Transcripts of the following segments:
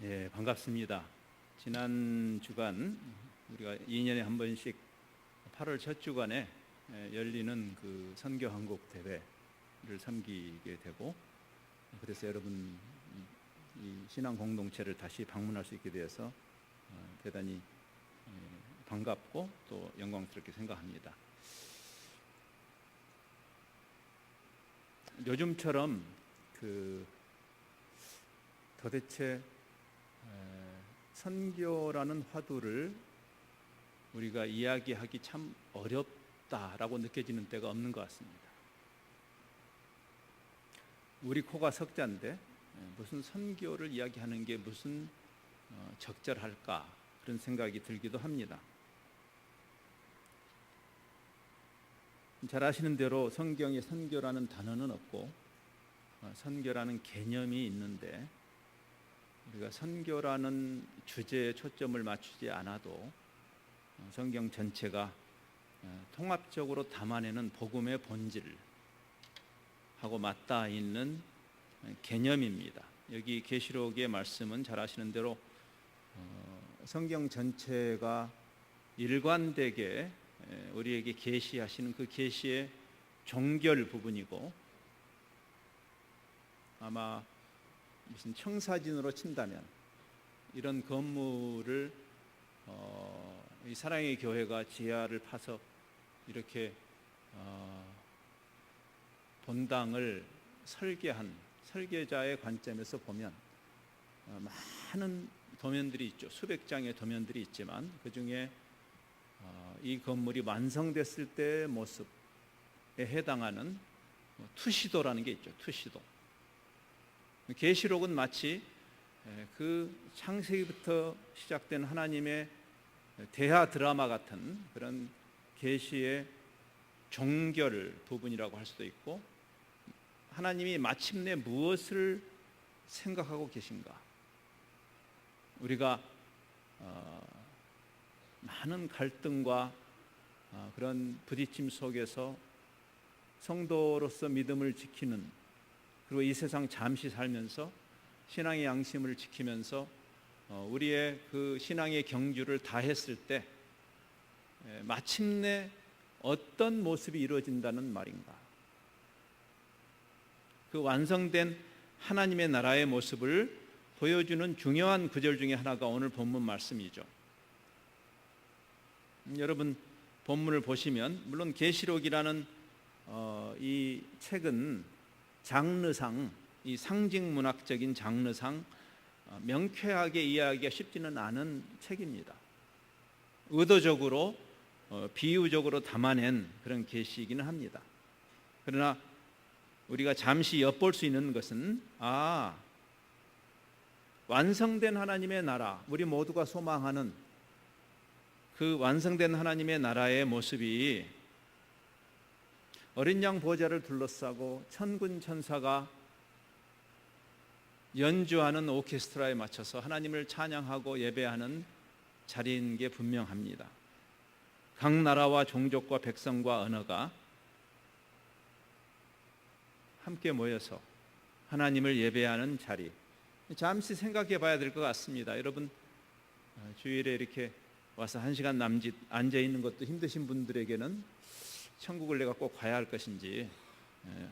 예, 반갑습니다. 지난 주간 우리가 2년에 한 번씩 8월 첫 주간에 열리는 그 선교 한국 대회를 섬기게 되고, 그래서 여러분 이 신앙 공동체를 다시 방문할 수 있게 되어서 대단히 반갑고 또 영광스럽게 생각합니다. 요즘처럼 도대체 선교라는 화두를 우리가 이야기하기 참 어렵다라고 느껴지는 때가 없는 것 같습니다. 우리 코가 석자인데 무슨 선교를 이야기하는 게 무슨 적절할까, 그런 생각이 들기도 합니다. 잘 아시는 대로 성경에 선교라는 단어는 없고 선교라는 개념이 있는데, 우리가 선교라는 주제에 초점을 맞추지 않아도 성경 전체가 통합적으로 담아내는 복음의 본질하고 맞닿아 있는 개념입니다. 여기 계시록의 말씀은 잘 아시는 대로 성경 전체가 일관되게 우리에게 계시하시는 그 계시의 종결 부분이고, 아마 무슨 청사진으로 친다면 이런 건물을 이 사랑의 교회가 지하를 파서 이렇게 본당을 설계한 설계자의 관점에서 보면 많은 도면들이 있죠. 수백 장의 도면들이 있지만 그 중에 이 건물이 완성됐을 때의 모습에 해당하는 투시도라는 게 있죠. 투시도. 계시록은 마치 그 창세기부터 시작된 하나님의 대하 드라마 같은 그런 계시의 종결 부분이라고 할 수도 있고, 하나님이 마침내 무엇을 생각하고 계신가, 우리가 많은 갈등과 그런 부딪힘 속에서 성도로서 믿음을 지키는, 그리고 이 세상 잠시 살면서 신앙의 양심을 지키면서 우리의 그 신앙의 경주를 다했을 때 마침내 어떤 모습이 이루어진다는 말인가, 그 완성된 하나님의 나라의 모습을 보여주는 중요한 구절 중에 하나가 오늘 본문 말씀이죠. 여러분 본문을 보시면, 물론 계시록이라는 이 책은 장르상, 이 상징 문학적인 장르상 명쾌하게 이해하기가 쉽지는 않은 책입니다. 의도적으로 비유적으로 담아낸 그런 계시이기는 합니다. 그러나 우리가 잠시 엿볼 수 있는 것은 완성된 하나님의 나라, 우리 모두가 소망하는 그 완성된 하나님의 나라의 모습이 어린 양 보좌를 둘러싸고 천군 천사가 연주하는 오케스트라에 맞춰서 하나님을 찬양하고 예배하는 자리인 게 분명합니다. 각 나라와 종족과 백성과 언어가 함께 모여서 하나님을 예배하는 자리, 잠시 생각해 봐야 될 것 같습니다. 여러분 주일에 이렇게 와서 1시간 남짓 앉아 있는 것도 힘드신 분들에게는 천국을 내가 꼭 가야 할 것인지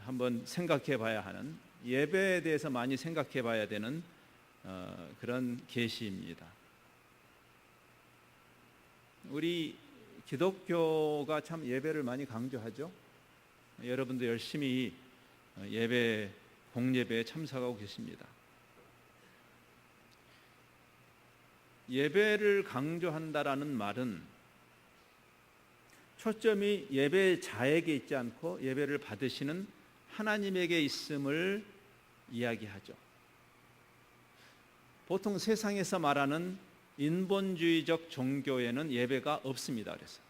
한번 생각해 봐야 하는, 예배에 대해서 많이 생각해 봐야 되는 그런 계시입니다. 우리 기독교가 참 예배를 많이 강조하죠. 여러분도 열심히 예배, 공예배에 참석하고 계십니다. 예배를 강조한다라는 말은 초점이 예배자에게 있지 않고 예배를 받으시는 하나님에게 있음을 이야기하죠. 보통 세상에서 말하는 인본주의적 종교에는 예배가 없습니다. 그래서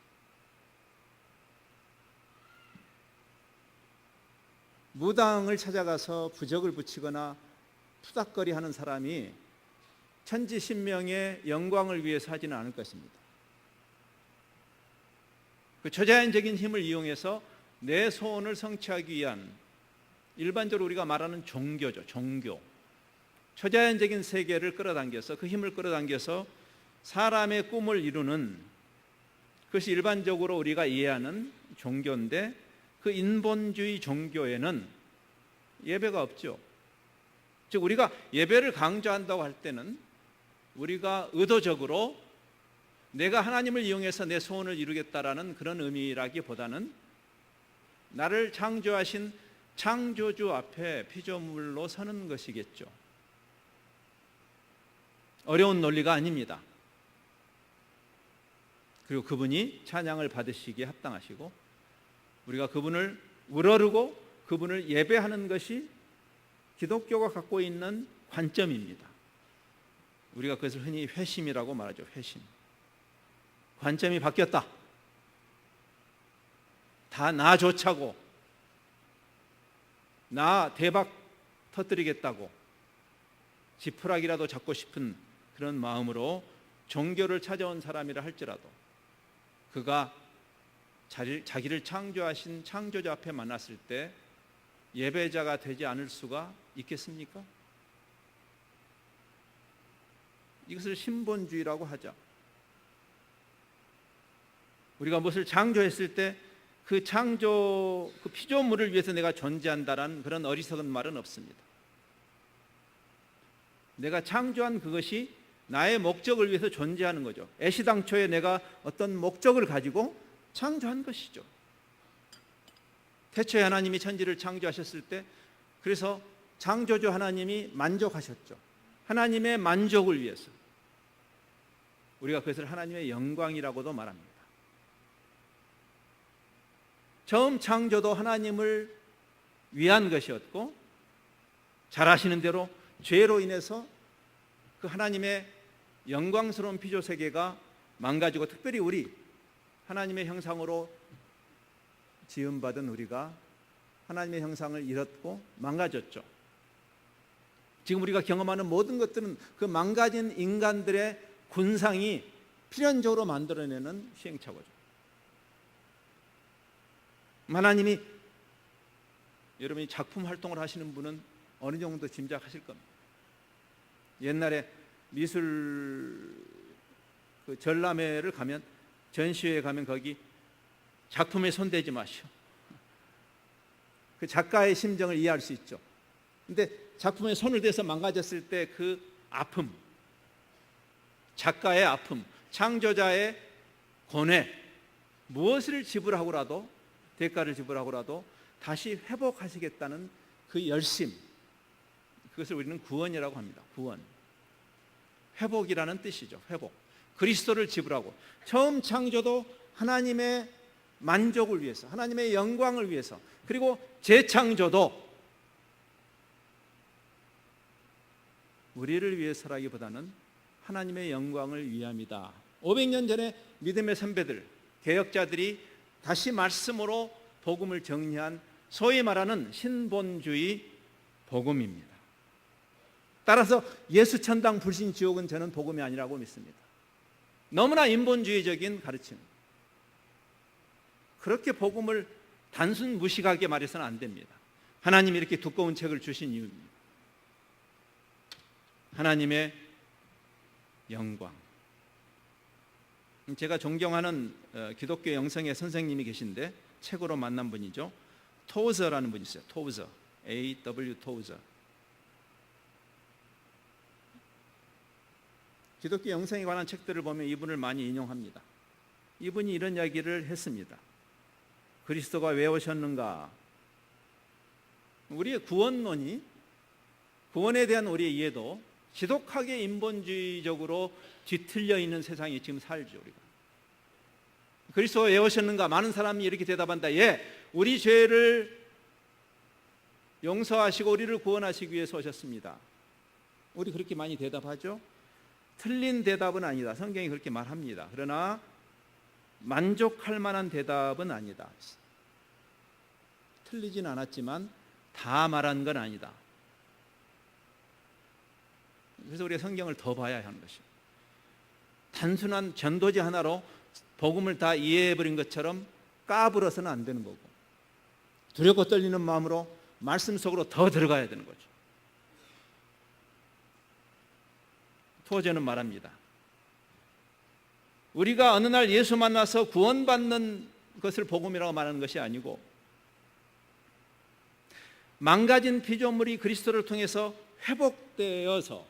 무당을 찾아가서 부적을 붙이거나 투닥거리하는 사람이 천지신명의 영광을 위해서 하지는 않을 것입니다. 그 초자연적인 힘을 이용해서 내 소원을 성취하기 위한 일반적으로 우리가 말하는 종교죠. 종교. 초자연적인 세계를 끌어당겨서 그 힘을 끌어당겨서 사람의 꿈을 이루는, 그것이 일반적으로 우리가 이해하는 종교인데, 그 인본주의 종교에는 예배가 없죠. 즉 우리가 예배를 강조한다고 할 때는 우리가 의도적으로 내가 하나님을 이용해서 내 소원을 이루겠다라는 그런 의미라기보다는 나를 창조하신 창조주 앞에 피조물로 서는 것이겠죠. 어려운 논리가 아닙니다. 그리고 그분이 찬양을 받으시기에 합당하시고 우리가 그분을 우러르고 그분을 예배하는 것이 기독교가 갖고 있는 관점입니다. 우리가 그것을 흔히 회심이라고 말하죠. 회심. 관점이 바뀌었다. 다 나 좋자고, 나 대박 터뜨리겠다고 지푸라기라도 잡고 싶은 그런 마음으로 종교를 찾아온 사람이라 할지라도 그가 자기를 창조하신 창조주 앞에 만났을 때 예배자가 되지 않을 수가 있겠습니까? 이것을 신본주의라고 하죠. 우리가 무엇을 창조했을 때 그 창조, 그 피조물을 위해서 내가 존재한다라는 그런 어리석은 말은 없습니다. 내가 창조한 그것이 나의 목적을 위해서 존재하는 거죠. 애시당초에 내가 어떤 목적을 가지고 창조한 것이죠. 태초에 하나님이 천지를 창조하셨을 때 그래서 창조주 하나님이 만족하셨죠. 하나님의 만족을 위해서 우리가 그것을 하나님의 영광이라고도 말합니다. 처음 창조도 하나님을 위한 것이었고 잘 아시는 대로 죄로 인해서 그 하나님의 영광스러운 피조 세계가 망가지고 특별히 우리 하나님의 형상으로 지음받은 우리가 하나님의 형상을 잃었고 망가졌죠. 지금 우리가 경험하는 모든 것들은 그 망가진 인간들의 군상이 필연적으로 만들어내는 시행착오죠. 하나님이, 여러분이 작품 활동을 하시는 분은 어느 정도 짐작하실 겁니다. 옛날에 미술 그 전람회를 가면, 전시회에 가면 거기 작품에 손대지 마시오. 그 작가의 심정을 이해할 수 있죠. 근데 작품에 손을 대서 망가졌을 때 그 아픔, 작가의 아픔, 창조자의 고뇌, 무엇을 지불하고라도, 대가를 지불하고라도 다시 회복하시겠다는 그 열심, 그것을 우리는 구원이라고 합니다. 구원. 회복이라는 뜻이죠. 회복. 그리스도를 지불하고, 처음 창조도 하나님의 만족을 위해서, 하나님의 영광을 위해서, 그리고 재창조도 우리를 위해서라기보다는 하나님의 영광을 위함이다. 500년 전에 믿음의 선배들, 개혁자들이 다시 말씀으로 복음을 정리한 소위 말하는 신본주의 복음입니다. 따라서 예수 천당 불신 지옥은 저는 복음이 아니라고 믿습니다. 너무나 인본주의적인 가르침. 그렇게 복음을 단순 무식하게 말해서는 안 됩니다. 하나님이 이렇게 두꺼운 책을 주신 이유입니다. 하나님의 영광. 제가 존경하는 기독교 영성의 선생님이 계신데 책으로 만난 분이죠. 토저라는 분이 있어요. 토저, A.W. 토저. 기독교 영성에 관한 책들을 보면 이분을 많이 인용합니다. 이분이 이런 이야기를 했습니다. 그리스도가 왜 오셨는가? 우리의 구원론이, 구원에 대한 우리의 이해도 지독하게 인본주의적으로 뒤틀려 있는 세상에 지금 살죠. 우리가 그리스도가 왜 오셨는가? 많은 사람이 이렇게 대답한다. 예, 우리 죄를 용서하시고 우리를 구원하시기 위해서 오셨습니다. 우리 그렇게 많이 대답하죠. 틀린 대답은 아니다. 성경이 그렇게 말합니다. 그러나 만족할 만한 대답은 아니다. 틀리진 않았지만 다 말한 건 아니다. 그래서 우리가 성경을 더 봐야 하는 것입니다. 단순한 전도지 하나로 복음을 다 이해해버린 것처럼 까불어서는 안 되는 거고, 두렵고 떨리는 마음으로 말씀 속으로 더 들어가야 되는 거죠. 토저는 말합니다. 우리가 어느 날 예수 만나서 구원받는 것을 복음이라고 말하는 것이 아니고 망가진 피조물이 그리스도를 통해서 회복되어서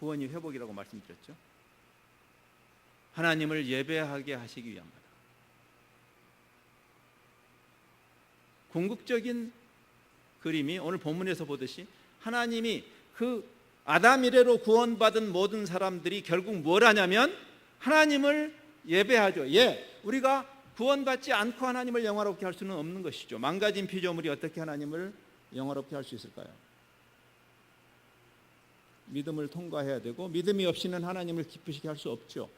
구원이 회복이라고 말씀드렸죠. 하나님을 예배하게 하시기 위한 거다. 궁극적인 그림이 오늘 본문에서 보듯이 하나님이 그 아담 이래로 구원받은 모든 사람들이 결국 뭘 하냐면 하나님을 예배하죠. 우리가 구원받지 않고 하나님을 영화롭게 할 수는 없는 것이죠. 망가진 피조물이 어떻게 하나님을 영화롭게 할 수 있을까요? 믿음을 통과해야 되고 믿음이 없이는 하나님을 기쁘시게 할 수 없죠.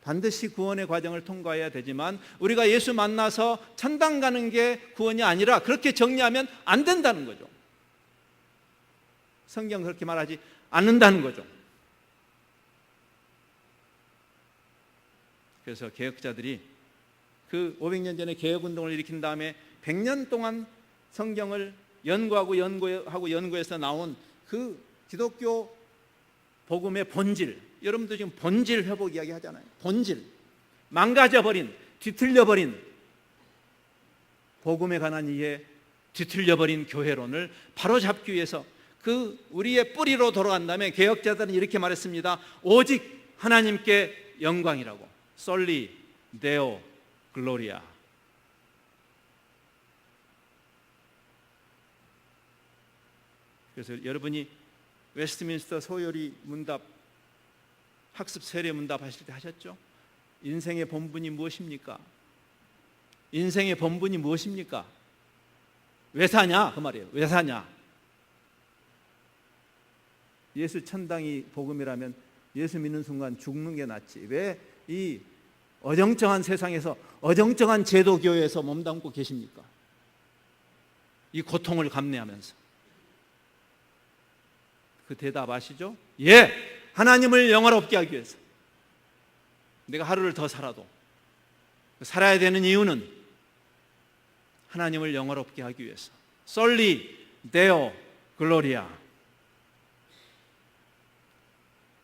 반드시 구원의 과정을 통과해야 되지만 우리가 예수 만나서 천당 가는 게 구원이 아니라 그렇게 정리하면 안 된다는 거죠. 성경 그렇게 말하지 않는다는 거죠. 그래서 개혁자들이 그 500년 전에 개혁운동을 일으킨 다음에 100년 동안 성경을 연구해서 나온 그 기독교 복음의 본질, 여러분도 지금 본질 회복 이야기 하잖아요. 본질, 망가져버린, 뒤틀려버린 복음에 관한 이해, 뒤틀려버린 교회론을 바로잡기 위해서 그 우리의 뿌리로 돌아간 다음에 개혁자들은 이렇게 말했습니다. 오직 하나님께 영광이라고. 솔리 데오 글로리아. 그래서 여러분이 웨스트민스터 소요리 문답 학습 세례 문답 하실 때 하셨죠? 인생의 본분이 무엇입니까? 인생의 본분이 무엇입니까? 왜 사냐? 그 말이에요. 왜 사냐? 예수 천당이 복음이라면 예수 믿는 순간 죽는 게 낫지. 왜 이 어정쩡한 세상에서 어정쩡한 제도교회에서 몸담고 계십니까? 이 고통을 감내하면서. 그 대답 아시죠? 하나님을 영화롭게 하기 위해서. 내가 하루를 더 살아도 살아야 되는 이유는 하나님을 영화롭게 하기 위해서. 솔리 데오 글로리아.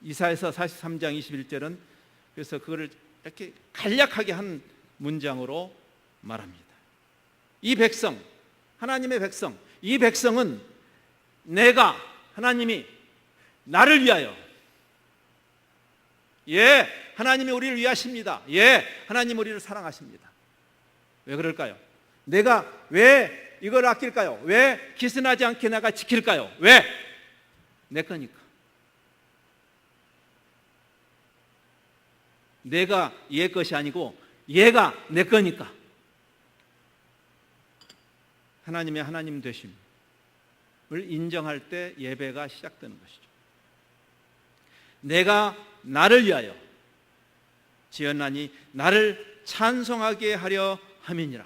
이사야서 43장 21절은 그래서 그거를 이렇게 간략하게 한 문장으로 말합니다. 이 백성, 하나님의 백성, 이 백성은 내가, 하나님이 나를 위하여, 하나님이 우리를 위하십니다. 하나님 우리를 사랑하십니다. 왜 그럴까요? 내가 왜 이걸 아낄까요? 왜 기스나지 않게 내가 지킬까요? 왜? 내 거니까. 내가 얘 것이 아니고 얘가 내 거니까. 하나님의 하나님 되심을 인정할 때 예배가 시작되는 것이죠. 내가 나를 위하여 지었나니 나를 찬송하게 하려 함이니라.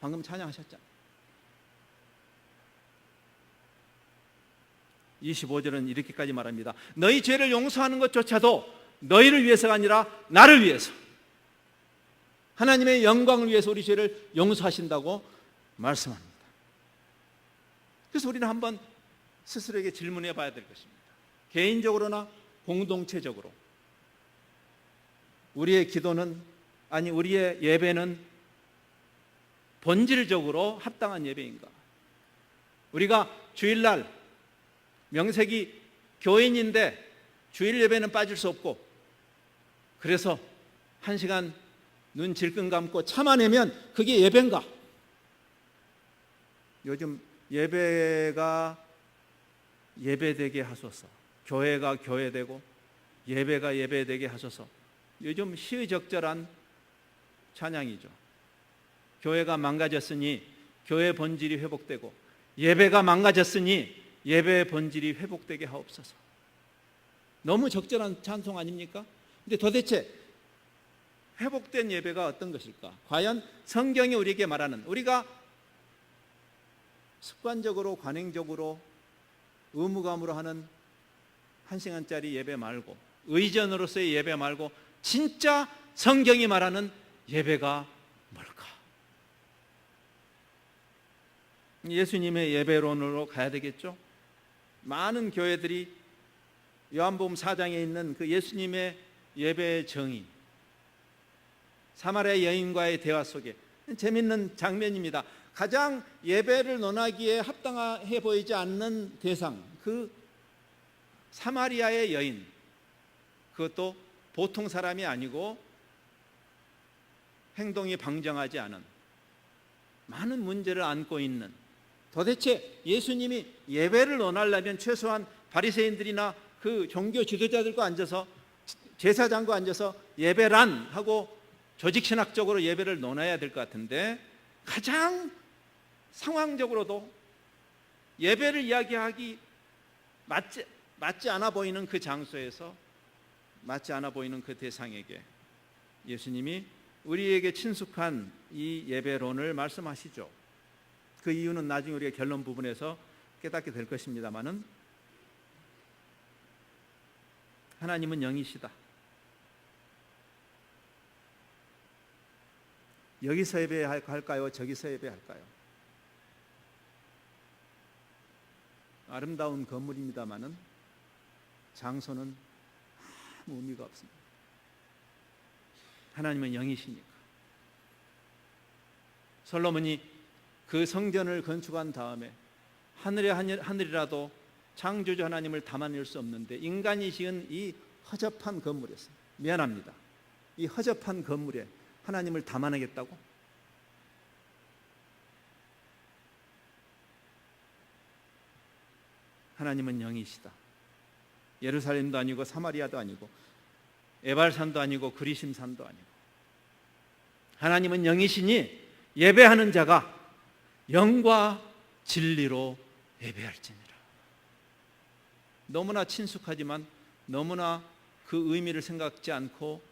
방금 찬양하셨잖아요. 25절은 이렇게까지 말합니다. 너희 죄를 용서하는 것조차도 너희를 위해서가 아니라 나를 위해서, 하나님의 영광을 위해서 우리 죄를 용서하신다고 말씀합니다. 그래서 우리는 한번 스스로에게 질문해 봐야 될 것입니다. 개인적으로나 공동체적으로 우리의 기도는, 아니 우리의 예배는 본질적으로 합당한 예배인가? 우리가 주일날 명색이 교인인데 주일 예배는 빠질 수 없고, 그래서 1시간 눈 질끈 감고 참아내면 그게 예배인가? 요즘 예배가 예배되게 하소서, 교회가 교회되고 예배가 예배되게 하소서, 요즘 시의적절한 찬양이죠. 교회가 망가졌으니 교회 본질이 회복되고, 예배가 망가졌으니 예배의 본질이 회복되게 하옵소서. 너무 적절한 찬송 아닙니까? 근데 도대체 회복된 예배가 어떤 것일까? 과연 성경이 우리에게 말하는, 우리가 습관적으로 관행적으로 의무감으로 하는 1시간짜리 예배 말고, 의전으로서의 예배 말고 진짜 성경이 말하는 예배가 뭘까? 예수님의 예배론으로 가야 되겠죠? 많은 교회들이 요한복음 4장에 있는 그 예수님의 예배의 정의, 사마리아 여인과의 대화 속에 재밌는 장면입니다. 가장 예배를 논하기에 합당해 보이지 않는 대상, 그 사마리아의 여인, 그것도 보통 사람이 아니고 행동이 방정하지 않은, 많은 문제를 안고 있는, 도대체 예수님이 예배를 논하려면 최소한 바리새인들이나 그 종교 지도자들과 앉아서, 제사장과 앉아서 예배란 하고 조직신학적으로 예배를 논해야 될 것 같은데, 가장 상황적으로도 예배를 이야기하기 맞지 않아 보이는 그 장소에서, 맞지 않아 보이는 그 대상에게 예수님이 우리에게 친숙한 이 예배론을 말씀하시죠. 그 이유는 나중에 우리가 결론 부분에서 깨닫게 될 것입니다마는, 하나님은 영이시다. 여기서 예배할까요? 저기서 예배할까요? 아름다운 건물입니다마는 장소는 아무 의미가 없습니다. 하나님은 영이시니까. 솔로몬이 그 성전을 건축한 다음에 하늘의 하늘이라도 창조주 하나님을 담아낼 수 없는데, 인간이 지은 이 허접한 건물에서, 미안합니다, 이 허접한 건물에 하나님을 담아내겠다고? 하나님은 영이시다. 예루살렘도 아니고 사마리아도 아니고 에발산도 아니고 그리심산도 아니고, 하나님은 영이시니 예배하는 자가 영과 진리로 예배할지니라. 너무나 친숙하지만 너무나 그 의미를 생각지 않고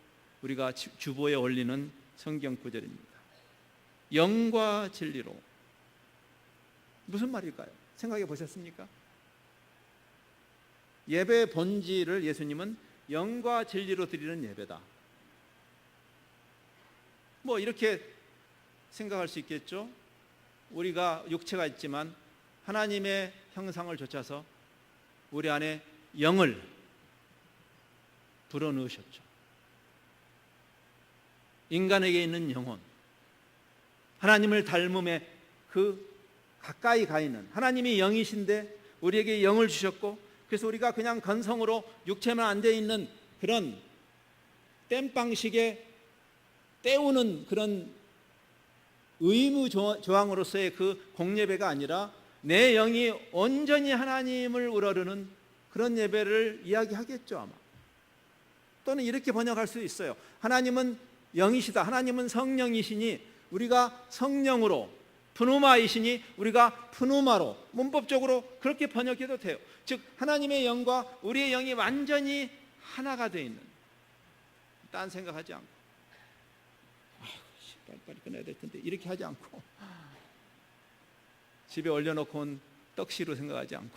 우리가 주보에 올리는 성경 구절입니다. 영과 진리로. 무슨 말일까요? 생각해 보셨습니까? 예배의 본질을 예수님은 영과 진리로 드리는 예배다, 뭐 이렇게 생각할 수 있겠죠. 우리가 육체가 있지만 하나님의 형상을 좇아서 우리 안에 영을 불어넣으셨죠. 인간에게 있는 영혼, 하나님을 닮음에 그 가까이 가 있는, 하나님이 영이신데 우리에게 영을 주셨고, 그래서 우리가 그냥 건성으로 육체만 앉아 있는 그런 땜빵식에 때우는 그런 의무 조항으로서의 그 공예배가 아니라, 내 영이 온전히 하나님을 우러르는 그런 예배를 이야기하겠죠, 아마. 또는 이렇게 번역할 수 있어요. 하나님은 영이시다, 하나님은 성령이시니 우리가 성령으로, 푸누마이시니 우리가 푸누마로, 문법적으로 그렇게 번역해도 돼요. 즉 하나님의 영과 우리의 영이 완전히 하나가 되어 있는, 딴 생각하지 않고 빨리 끝내야 될 텐데 이렇게 하지 않고, 집에 올려놓고 온 떡시로 생각하지 않고,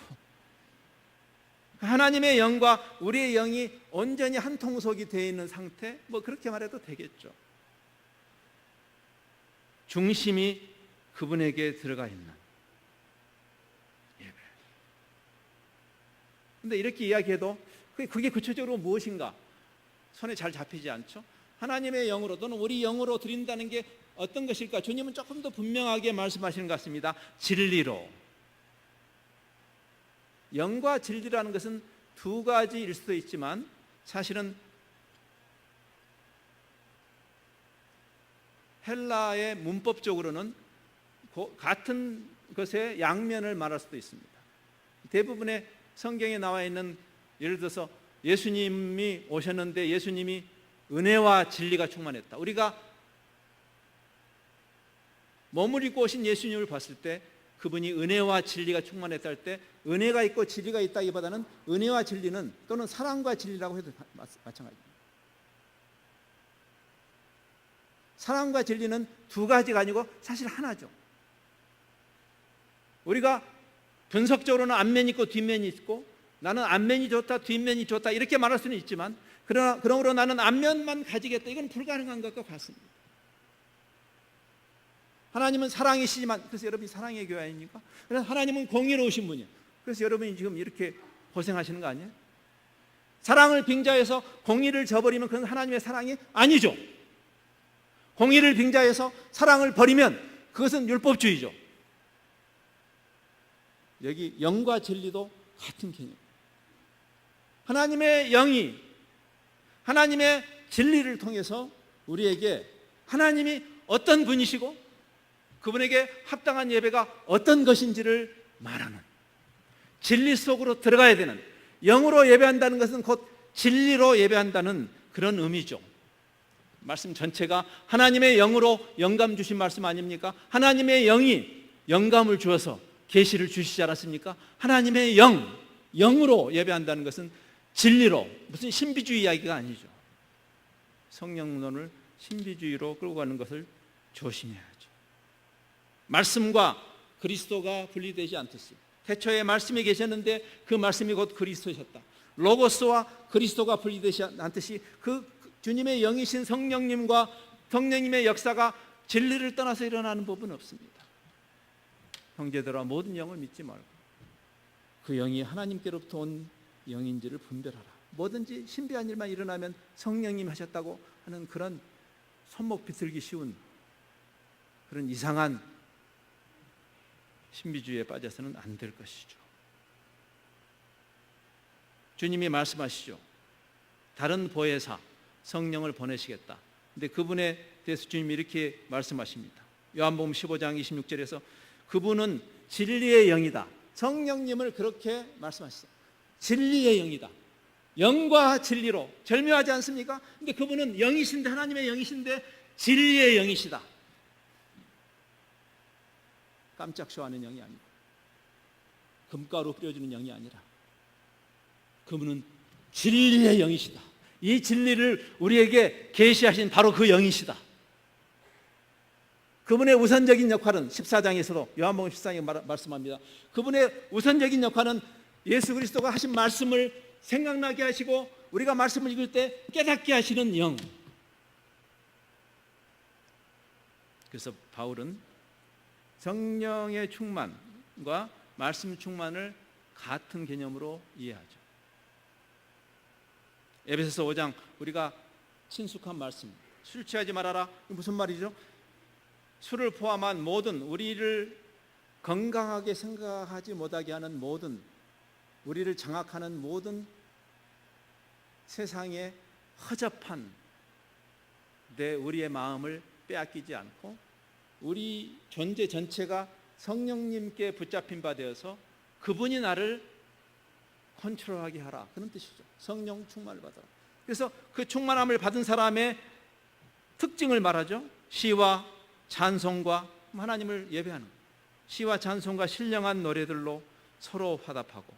하나님의 영과 우리의 영이 온전히 한 통속이 되어 있는 상태, 뭐 그렇게 말해도 되겠죠. 중심이 그분에게 들어가 있는 예배. 근데 이렇게 이야기해도 그게 구체적으로 무엇인가 손에 잘 잡히지 않죠. 하나님의 영으로 또는 우리 영으로 드린다는 게 어떤 것일까? 주님은 조금 더 분명하게 말씀하시는 것 같습니다. 진리로. 영과 진리라는 것은 두 가지일 수도 있지만, 사실은 헬라의 문법적으로는 같은 것의 양면을 말할 수도 있습니다. 대부분의 성경에 나와 있는, 예를 들어서 예수님이 오셨는데 예수님이 은혜와 진리가 충만했다. 우리가 몸을 입고 오신 예수님을 봤을 때 그분이 은혜와 진리가 충만했다 할 때, 은혜가 있고 진리가 있다기보다는 은혜와 진리는, 또는 사랑과 진리라고 해도 마찬가지입니다. 사랑과 진리는 두 가지가 아니고 사실 하나죠. 우리가 분석적으로는 앞면이 있고 뒷면이 있고, 나는 앞면이 좋다 뒷면이 좋다 이렇게 말할 수는 있지만, 그러므로 나는 앞면만 가지겠다, 이건 불가능한 것과 같습니다. 하나님은 사랑이시지만, 그래서 여러분이 사랑의 교회 아닙니까? 그래서 하나님은 공의로우신 분이에요. 그래서 여러분이 지금 이렇게 고생하시는 거 아니에요? 사랑을 빙자해서 공의를 저버리면 그건 하나님의 사랑이 아니죠. 공의를 빙자해서 사랑을 버리면 그것은 율법주의죠. 여기 영과 진리도 같은 개념. 하나님의 영이 하나님의 진리를 통해서 우리에게 하나님이 어떤 분이시고 그분에게 합당한 예배가 어떤 것인지를 말하는, 진리 속으로 들어가야 되는, 영으로 예배한다는 것은 곧 진리로 예배한다는 그런 의미죠. 말씀 전체가 하나님의 영으로 영감 주신 말씀 아닙니까? 하나님의 영이 영감을 주어서 계시를 주시지 않았습니까? 하나님의 영으로 예배한다는 것은 진리로, 무슨 신비주의 이야기가 아니죠. 성령론을 신비주의로 끌고 가는 것을 조심해야죠. 말씀과 그리스도가 분리되지 않듯이 태초에 말씀이 계셨는데 그 말씀이 곧 그리스도셨다. 로고스와 그리스도가 분리되지 않듯이 그 주님의 영이신 성령님과 성령님의 역사가 진리를 떠나서 일어나는 법은 없습니다. 형제들아, 모든 영을 믿지 말고 그 영이 하나님께로부터 온 영인지를 분별하라. 뭐든지 신비한 일만 일어나면 성령님 하셨다고 하는 그런 손목 비틀기 쉬운 그런 이상한 신비주의에 빠져서는 안 될 것이죠. 주님이 말씀하시죠. 다른 보혜사 성령을 보내시겠다. 근데 그분에 대해서 주님이 이렇게 말씀하십니다. 요한복음 15장 26절에서 그분은 진리의 영이다. 성령님을 그렇게 말씀하셨어요. 진리의 영이다. 영과 진리로 절묘하지 않습니까? 근데 그분은 영이신데, 하나님의 영이신데 진리의 영이시다. 깜짝 쇼하는 영이 아니고 금가루 뿌려주는 영이 아니라 그분은 진리의 영이시다. 이 진리를 우리에게 계시하신 바로 그 영이시다. 그분의 우선적인 역할은 14장에서도 요한복음 14장에 말씀합니다. 그분의 우선적인 역할은 예수 그리스도가 하신 말씀을 생각나게 하시고 우리가 말씀을 읽을 때 깨닫게 하시는 영. 그래서 바울은 성령의 충만과 말씀 충만을 같은 개념으로 이해하죠. 에베소서 5장 우리가 친숙한 말씀, 술 취하지 말아라. 무슨 말이죠? 술을 포함한 모든, 우리를 건강하게 생각하지 못하게 하는 모든, 우리를 장악하는 모든 세상의 허접한 우리의 마음을 빼앗기지 않고 우리 존재 전체가 성령님께 붙잡힌 바 되어서 그분이 나를 컨트롤하게 하라, 그런 뜻이죠. 성령 충만을 받아라. 그래서 그 충만함을 받은 사람의 특징을 말하죠. 시와 찬송과 하나님을 예배하는, 시와 찬송과 신령한 노래들로 서로 화답하고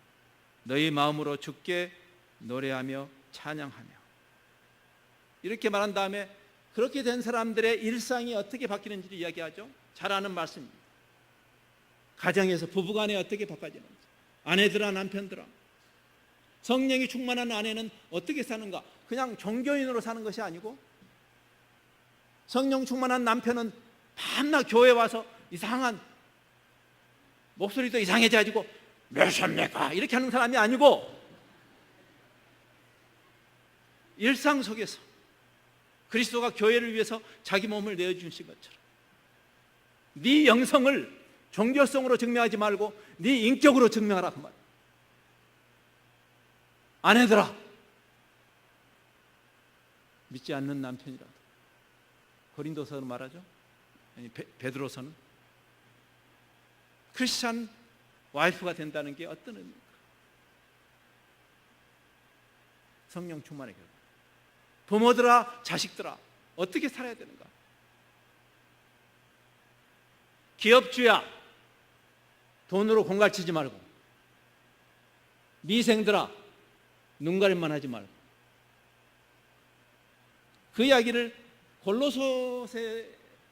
너희 마음으로 주께 노래하며 찬양하며, 이렇게 말한 다음에 그렇게 된 사람들의 일상이 어떻게 바뀌는지를 이야기하죠. 잘 아는 말씀입니다. 가정에서 부부간에 어떻게 바꿔지는지, 아내들아 남편들아, 성령이 충만한 아내는 어떻게 사는가? 그냥 종교인으로 사는 것이 아니고, 성령 충만한 남편은 밤낮 교회 와서 이상한 목소리도 이상해져가지고 몇십니까 이렇게 하는 사람이 아니고, 일상 속에서 그리스도가 교회를 위해서 자기 몸을 내어주신 것처럼 네 영성을 종교성으로 증명하지 말고 네 인격으로 증명하라 그 말. 아내들아, 믿지 않는 남편이라도, 고린도서는 말하죠. 아니, 베드로서는 크리스찬 와이프가 된다는 게 어떤 의미입니까? 성령 충만의 결과. 부모들아, 자식들아, 어떻게 살아야 되는가? 기업주야, 돈으로 공갈치지 말고, 미생들아, 눈가림만 하지 말고. 그 이야기를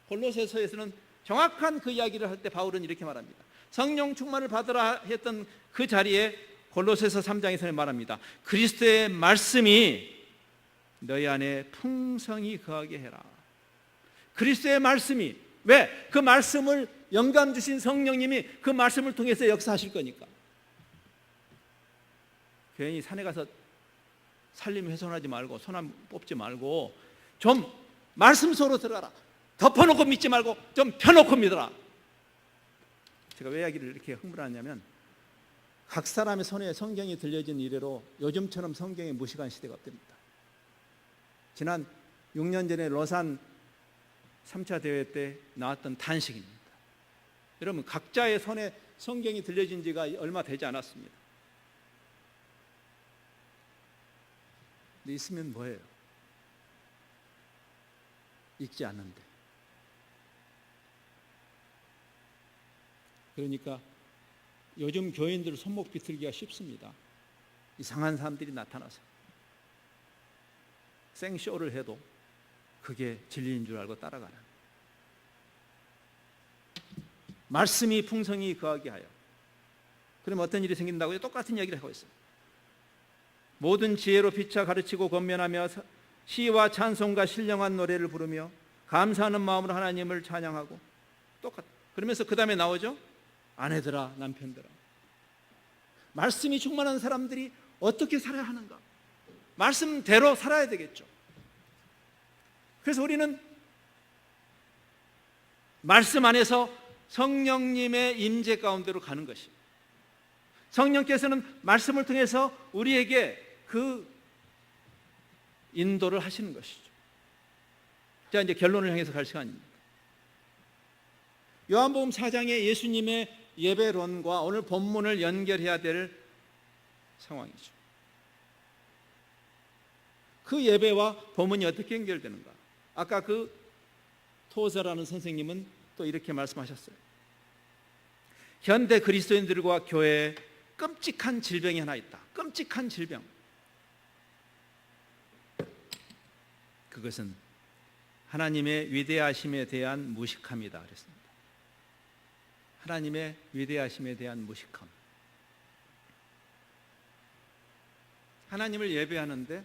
골로새서에서는 정확한 그 이야기를 할 때 바울은 이렇게 말합니다. 성령 충만을 받으라 했던 그 자리에 골로새서 3장에서 말합니다. 그리스도의 말씀이 너희 안에 풍성히 거하게 해라. 그리스도의 말씀이, 왜? 그 말씀을 영감 주신 성령님이 그 말씀을 통해서 역사하실 거니까. 괜히 산에 가서 살림 훼손하지 말고 소남 뽑지 말고 좀 말씀 속으로 들어가라. 덮어놓고 믿지 말고 좀 펴놓고 믿어라. 제가 왜 이야기를 이렇게 흥분하냐면 각 사람의 손에 성경이 들려진 이래로 요즘처럼 성경에 무식한 시대가 없답니다. 지난 6년 전에 로산 3차 대회 때 나왔던 탄식입니다. 여러분 각자의 손에 성경이 들려진 지가 얼마 되지 않았습니다. 근데 있으면 뭐예요? 읽지 않는데. 그러니까 요즘 교인들 손목 비틀기가 쉽습니다. 이상한 사람들이 나타나서 생쇼를 해도 그게 진리인 줄 알고 따라가는, 말씀이 풍성히 거하게 하여. 그러면 어떤 일이 생긴다고요? 똑같은 이야기를 하고 있어요. 모든 지혜로 피차 가르치고 권면하며 시와 찬송과 신령한 노래를 부르며 감사하는 마음으로 하나님을 찬양하고. 똑같. 그러면서 그 다음에 나오죠. 아내들아 남편들아. 말씀이 충만한 사람들이 어떻게 살아야 하는가? 말씀대로 살아야 되겠죠. 그래서 우리는 말씀 안에서 성령님의 임재 가운데로 가는 것입니다. 성령께서는 말씀을 통해서 우리에게 그 인도를 하시는 것이죠. 자, 이제 결론을 향해서 갈 시간입니다. 요한복음 4장의 예수님의 예배론과 오늘 본문을 연결해야 될 상황이죠. 그 예배와 본문이 어떻게 연결되는가? 아까 그 토저라는 선생님은 또 이렇게 말씀하셨어요. 현대 그리스도인들과 교회에 끔찍한 질병이 하나 있다. 끔찍한 질병. 그것은 하나님의 위대하심에 대한 무식함이다 그랬습니다. 하나님의 위대하심에 대한 무식함. 하나님을 예배하는데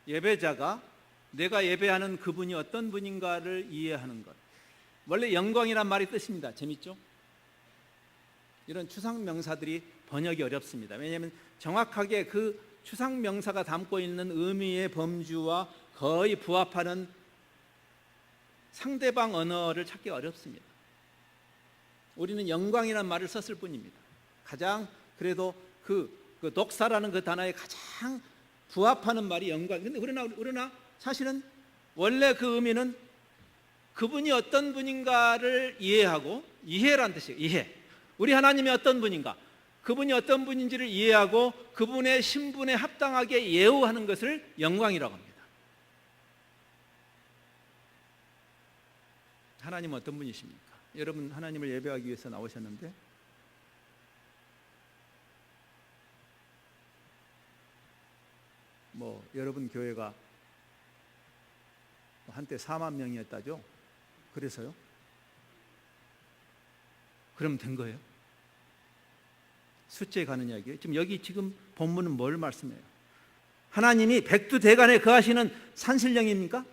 예배자가 내가 예배하는 그분이 어떤 분인가를 이해하는 것. 원래 영광이란 말이 뜻입니다. 재밌죠? 이런 추상명사들이 번역이 어렵습니다. 왜냐하면 정확하게 그 추상명사가 담고 있는 의미의 범주와 거의 부합하는 상대방 언어를 찾기 어렵습니다. 우리는 영광이라는 말을 썼을 뿐입니다. 가장 그래도 그 독사라는 그 단어에 가장 부합하는 말이 영광. 근데 그러나 사실은 원래 그 의미는 그분이 어떤 분인가를 이해하고, 이해란 뜻이에요. 이해. 우리 하나님이 어떤 분인가, 그분이 어떤 분인지를 이해하고 그분의 신분에 합당하게 예우하는 것을 영광이라고 합니다. 하나님은 어떤 분이십니까? 여러분 하나님을 예배하기 위해서 나오셨는데 여러분 교회가 한때 4만 명이었다죠? 그래서요? 그럼 된 거예요? 숫자에 가는 이야기예요. 지금 본문은 뭘 말씀해요? 하나님이 백두대간에 거하시는 산신령입니까?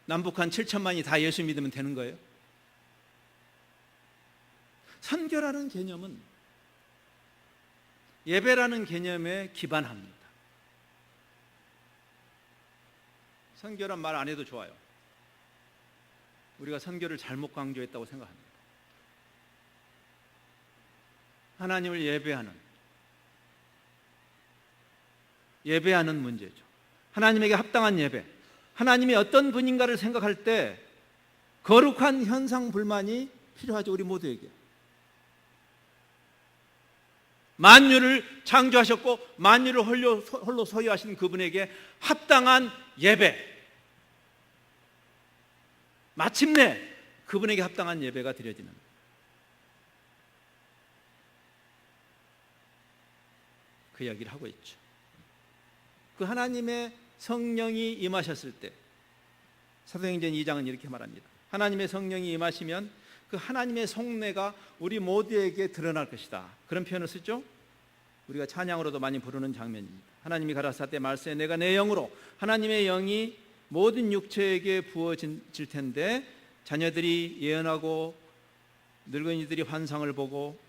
남북한 7천만이 다 예수 믿으면 되는 거예요? 선교라는 개념은 예배라는 개념에 기반합니다. 선교란 말 안 해도 좋아요. 우리가 선교를 잘못 강조했다고 생각합니다. 하나님을 예배하는 문제죠. 하나님에게 합당한 예배, 하나님이 어떤 분인가를 생각할 때 거룩한 현상불만이 필요하죠. 우리 모두에게. 만유를 창조하셨고 만유를 홀로 소유하신 그분에게 합당한 예배, 마침내 그분에게 합당한 예배가 드려지는, 그 이야기를 하고 있죠. 그 하나님의 성령이 임하셨을 때 사도행전 2장은 이렇게 말합니다. 하나님의 성령이 임하시면 그 하나님의 속내가 우리 모두에게 드러날 것이다. 그런 표현을 쓰죠. 우리가 찬양으로도 많이 부르는 장면입니다. 하나님이 가라사대 말씀에 내가 내 영으로, 하나님의 영이 모든 육체에게 부어질 텐데 자녀들이 예언하고 늙은이들이 환상을 보고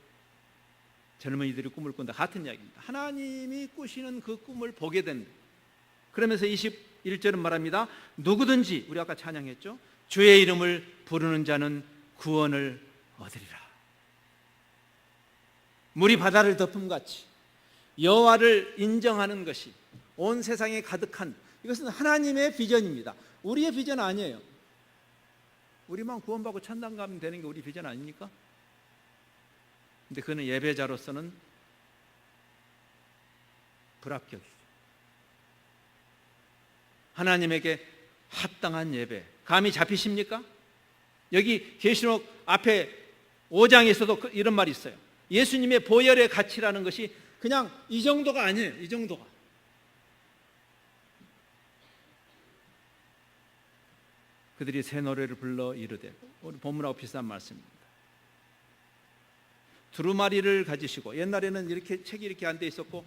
젊은이들이 꿈을 꾼다 같은 이야기입니다. 하나님이 꾸시는 그 꿈을 보게 된다. 그러면서 21절은 말합니다. 누구든지 우리 아까 찬양했죠. 주의 이름을 부르는 자는 구원을 얻으리라. 물이 바다를 덮음같이 여호와를 인정하는 것이 온 세상에 가득한, 이것은 하나님의 비전입니다. 우리의 비전 아니에요. 우리만 구원받고 천당 가면 되는 게 우리 비전 아닙니까? 근데 그는 예배자로서는 불합격이죠. 하나님에게 합당한 예배, 감이 잡히십니까? 여기 계시록 앞에 5장에서도 이런 말이 있어요. 예수님의 보혈의 가치라는 것이 그냥 이 정도가 아니에요. 이 정도가. 그들이 새 노래를 불러 이르되, 우리 본문하고 비슷한 말씀입니다. 두루마리를 가지시고, 옛날에는 이렇게 책이 이렇게 안 돼 있었고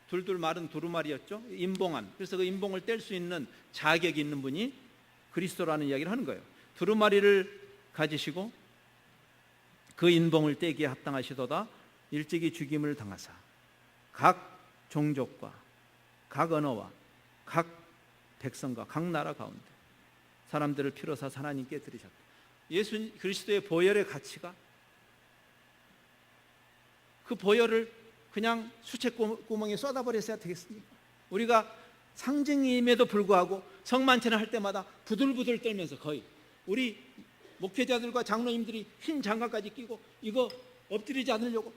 둘둘 마른 두루마리였죠. 임봉안. 그래서 그 임봉을 뗄 수 있는 자격이 있는 분이 그리스도라는 이야기를 하는 거예요. 두루마리를 가지시고 그 인봉을 떼기에 합당하시도다. 일찍이 죽임을 당하사 각 종족과 각 언어와 각 백성과 각 나라 가운데 사람들을 피로 사 하나님께 드리셨다. 예수 그리스도의 보혈의 가치가, 그 보혈을 그냥 수채구멍에 쏟아버렸어야 되겠습니까? 우리가 상징임에도 불구하고 성만찬을 할 때마다 부들부들 떨면서, 거의 우리 목회자들과 장로님들이 흰 장갑까지 끼고 이거 엎드리지 않으려고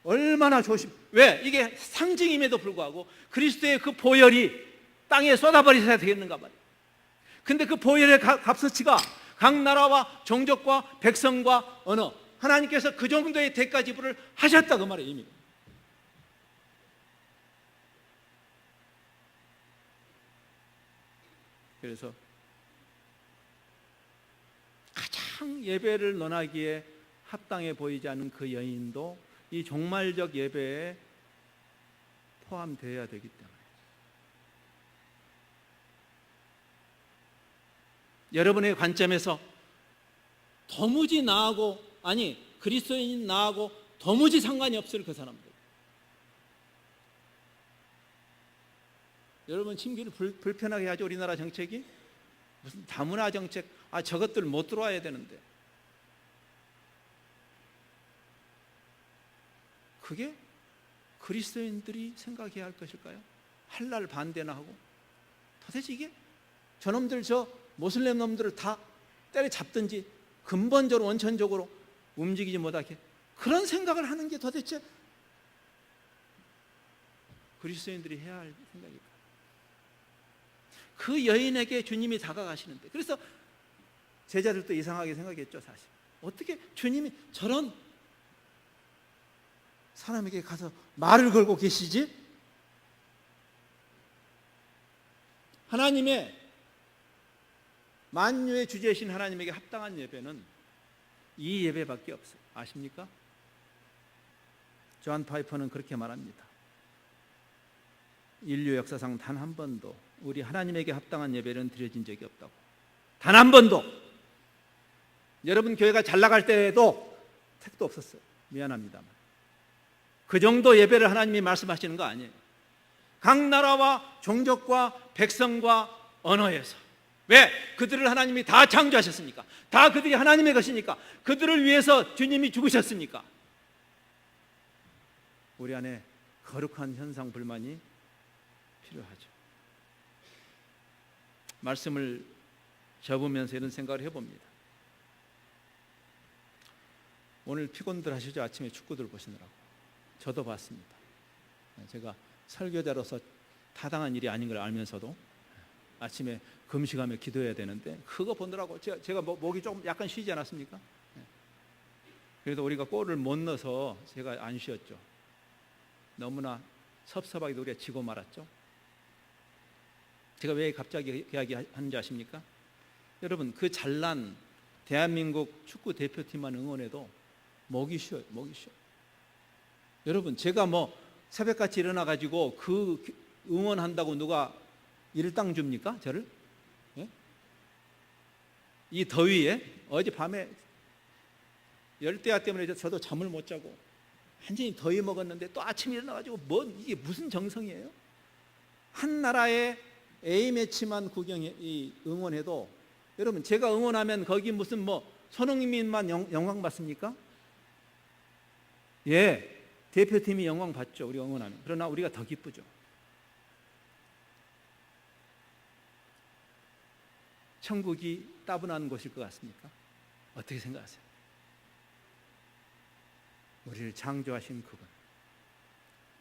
얼마나 왜? 이게 상징임에도 불구하고 그리스도의 그 보혈이 땅에 쏟아버리셔야 되겠는가 말이에요. 근데 그 보혈의 값어치가 각 나라와 종족과 백성과 언어, 하나님께서 그 정도의 대가 지불을 하셨다 그 말이에요. 이미. 그래서 가장 예배를 논하기에 합당해 보이지 않는 그 여인도 이 종말적 예배에 포함되어야 되기 때문에, 여러분의 관점에서 도무지 나하고, 아니 그리스도인 나하고 도무지 상관이 없을 그 사람들, 여러분 심기를 불편하게 하죠. 우리나라 정책이 무슨 다문화 정책, 저것들 못 들어와야 되는데, 그게 그리스도인들이 생각해야 할 것일까요? 할랄 반대나 하고, 도대체 이게 저놈들, 저 모슬렘 놈들을 다 때려잡든지 근본적으로 원천적으로 움직이지 못하게 그런 생각을 하는 게 도대체 그리스도인들이 해야 할 생각일까요? 그 여인에게 주님이 다가가시는데, 그래서 제자들도 이상하게 생각했죠. 사실 어떻게 주님이 저런 사람에게 가서 말을 걸고 계시지? 하나님의, 만유의 주제이신 하나님에게 합당한 예배는 이 예배밖에 없어요. 아십니까? 조한 파이퍼는 그렇게 말합니다. 인류 역사상 단 한 번도 우리 하나님에게 합당한 예배는 드려진 적이 없다고. 단 한 번도. 여러분 교회가 잘 나갈 때에도 택도 없었어요. 미안합니다만. 그 정도 예배를 하나님이 말씀하시는 거 아니에요. 각 나라와 종족과 백성과 언어에서. 왜? 그들을 하나님이 다 창조하셨으니까. 다 그들이 하나님의 것이니까. 그들을 위해서 주님이 죽으셨으니까. 우리 안에 거룩한 현상 불만이 필요하죠. 말씀을 접으면서 이런 생각을 해봅니다. 오늘 피곤들 하시죠? 아침에 축구들 보시느라고. 저도 봤습니다. 제가 설교자로서 타당한 일이 아닌 걸 알면서도 아침에 금식하며 기도해야 되는데 그거 보느라고 제가 목이 조금 약간 쉬지 않았습니까? 그래도 우리가 골을 못 넣어서 제가 안 쉬었죠. 너무나 섭섭하게도 우리가 지고 말았죠. 제가 왜 갑자기 이야기하는지 아십니까? 여러분 그 잘난 대한민국 축구 대표팀만 응원해도 목이 쉬어요. 목이 쉬어요. 여러분 제가 새벽같이 일어나가지고 그 응원한다고 누가 일당 줍니까? 저를? 예? 이 더위에 어젯밤에 열대야 때문에 저도 잠을 못 자고 완전히 더위 먹었는데 또 아침에 일어나가지고 이게 무슨 정성이에요? 한 나라의 A매치만 응원해도 여러분, 제가 응원하면 거기 무슨 손흥민만 영광 받습니까? 예, 대표팀이 영광 받죠. 우리가 응원하면. 그러나 우리가 더 기쁘죠. 천국이 따분한 곳일 것 같습니까? 어떻게 생각하세요? 우리를 창조하신 그분,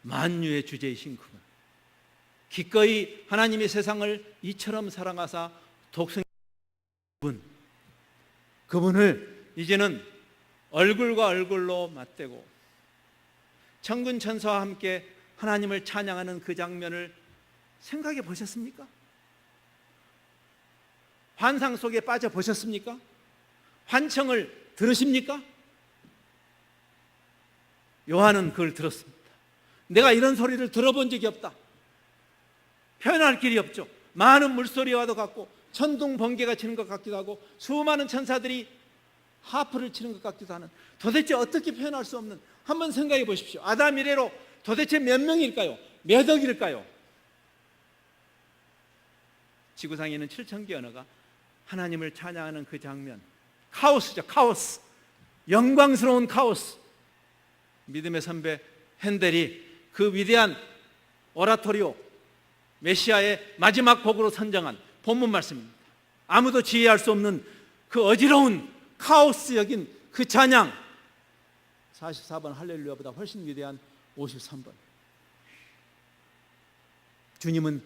만유의 주제이신 그분, 기꺼이 하나님의 세상을 이처럼 사랑하사 독생 그분을 이제는 얼굴과 얼굴로 맞대고 천군 천사와 함께 하나님을 찬양하는 그 장면을 생각해 보셨습니까? 환상 속에 빠져 보셨습니까? 환청을 들으십니까? 요한은 그걸 들었습니다. 내가 이런 소리를 들어본 적이 없다. 표현할 길이 없죠. 많은 물소리와도 같고 천둥 번개가 치는 것 같기도 하고 수많은 천사들이 하프를 치는 것 같기도 하는, 도대체 어떻게 표현할 수 없는, 한번 생각해 보십시오. 아담 이래로 도대체 몇 명일까요? 몇 억일까요? 지구상에 있는 7,000개 언어가 하나님을 찬양하는 그 장면, 카오스죠. 카오스, 영광스러운 카오스. 믿음의 선배 핸델이 그 위대한 오라토리오 메시아의 마지막 곡으로 선정한 본문 말씀입니다. 아무도 지휘할 수 없는 그 어지러운 카오스적인 그 찬양, 44번 할렐루야보다 훨씬 위대한 53번. 주님은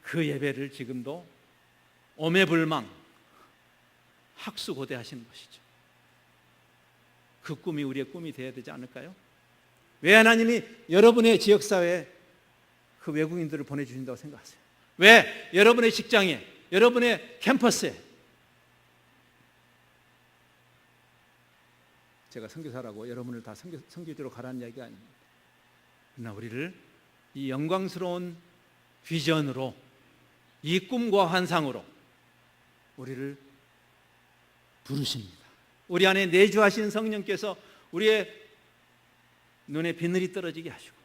그 예배를 지금도 오매불망 학수고대하시는 것이죠. 그 꿈이 우리의 꿈이 되어야 되지 않을까요? 왜 하나님이 여러분의 지역사회에 그 외국인들을 보내주신다고 생각하세요? 왜 여러분의 직장에, 여러분의 캠퍼스에, 제가 선교사라고 여러분을 다 선교지로 가라는 이야기가 아닙니다. 그러나 우리를 이 영광스러운 비전으로, 이 꿈과 환상으로 우리를 부르십니다. 우리 안에 내주하신 성령께서 우리의 눈에 비늘이 떨어지게 하시고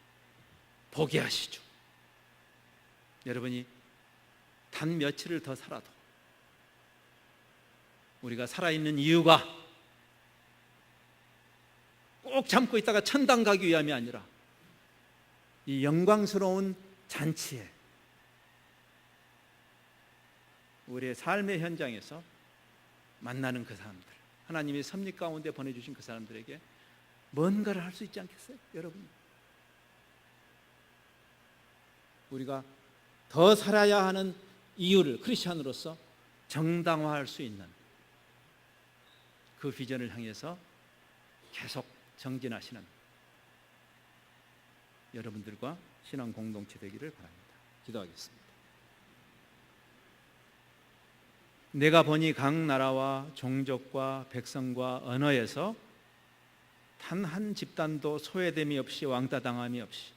보게 하시죠. 여러분이 단 며칠을 더 살아도 우리가 살아있는 이유가 꼭 참고 있다가 천당 가기 위함이 아니라 이 영광스러운 잔치에 우리의 삶의 현장에서 만나는 그 사람들, 하나님이 섭리 가운데 보내주신 그 사람들에게 뭔가를 할 수 있지 않겠어요? 여러분, 우리가 더 살아야 하는 이유를 크리스찬으로서 정당화할 수 있는 그 비전을 향해서 계속 정진하시는 여러분들과 신앙 공동체 되기를 바랍니다. 기도하겠습니다. 내가 보니 각 나라와 종족과 백성과 언어에서 단 한 집단도 소외됨이 없이 왕따당함이 없이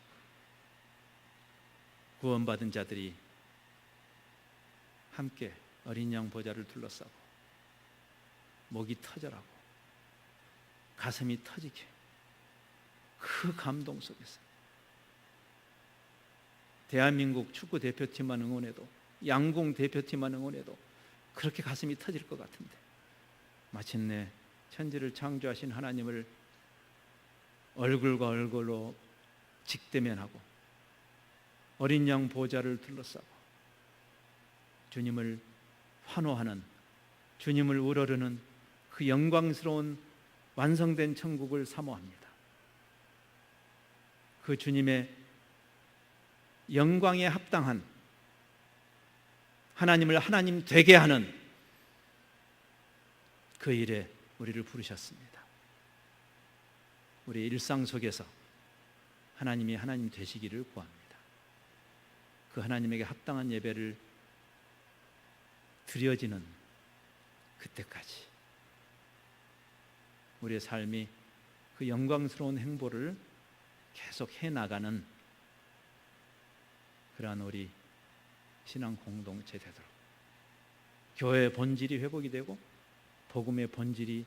구원받은 자들이 함께 어린 양 보좌를 둘러싸고 목이 터져라고 가슴이 터지게, 그 감동 속에서 대한민국 축구 대표팀만 응원해도, 양궁 대표팀만 응원해도 그렇게 가슴이 터질 것 같은데, 마침내 천지를 창조하신 하나님을 얼굴과 얼굴로 직대면하고 어린 양 보좌를 둘러싸고 주님을 환호하는, 주님을 우러르는 그 영광스러운 완성된 천국을 사모합니다. 그 주님의 영광에 합당한, 하나님을 하나님 되게 하는 그 일에 우리를 부르셨습니다. 우리 일상 속에서 하나님이 하나님 되시기를 구합니다. 그 하나님에게 합당한 예배를 드려지는 그때까지 우리의 삶이 그 영광스러운 행보를 계속 해나가는 그러한 우리 신앙 공동체 되도록, 교회의 본질이 회복이 되고 복음의 본질이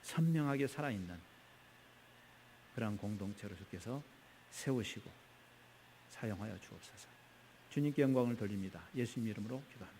선명하게 살아있는 그러한 공동체로 주께서 세우시고 사용하여 주옵소서. 주님께 영광을 돌립니다. 예수님 이름으로 기도합니다.